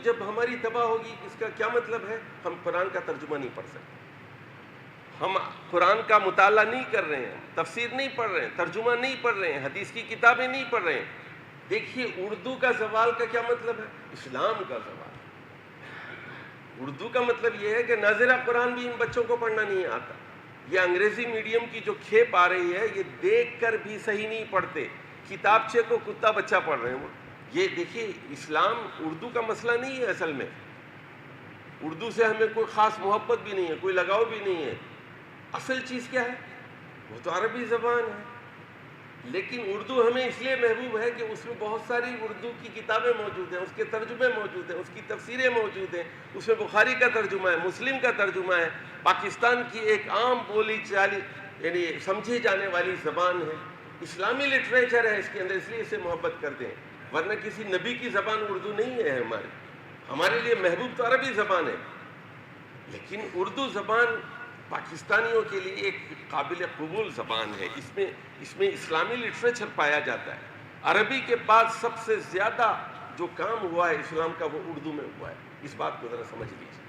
جب ہماری تباہ ہوگی اس کا کیا مطلب ہے؟ ہم قرآن کا ترجمہ نہیں پڑھ سکتے، ہم قرآن کا مطالعہ نہیں کر رہے ہیں، تفسیر نہیں پڑھ رہے ہیں، ترجمہ نہیں پڑھ رہے ہیں، حدیث کی کتابیں نہیں پڑھ رہے ہیں۔ دیکھیے اردو کا زوال کا کیا مطلب ہے؟ اسلام کا زوال۔ اردو کا مطلب یہ ہے کہ ناظرہ قرآن بھی ان بچوں کو پڑھنا نہیں آتا۔ یہ انگریزی میڈیم کی جو کھیپ آ رہی ہے، یہ دیکھ کر بھی صحیح نہیں پڑھتے، کتابچے کو کتا بچہ پڑھ رہے ہیں وہ۔ یہ دیکھیے اسلام اردو کا مسئلہ نہیں ہے اصل میں، اردو سے ہمیں کوئی خاص محبت بھی نہیں ہے، کوئی لگاؤ بھی نہیں ہے۔ اصل چیز کیا ہے؟ وہ تو عربی زبان ہے، لیکن اردو ہمیں اس لیے محبوب ہے کہ اس میں بہت ساری اردو کی کتابیں موجود ہیں، اس کے ترجمے موجود ہیں، اس کی تفسیریں موجود ہیں، اس میں بخاری کا ترجمہ ہے، مسلم کا ترجمہ ہے، پاکستان کی ایک عام بولی چالی یعنی سمجھی جانے والی زبان ہے، اسلامی لٹریچر ہے اس کے اندر، اس لیے اسے محبت کرتے ہیں، ورنہ کسی نبی کی زبان اردو نہیں ہے ہمارے لیے محبوب تو عربی زبان ہے، لیکن اردو زبان پاکستانیوں کے لیے ایک قابل قبول زبان ہے، اس میں اسلامی لٹریچر پایا جاتا ہے۔ عربی کے بعد سب سے زیادہ جو کام ہوا ہے اسلام کا وہ اردو میں ہوا ہے، اس بات کو ذرا سمجھ لیجیے۔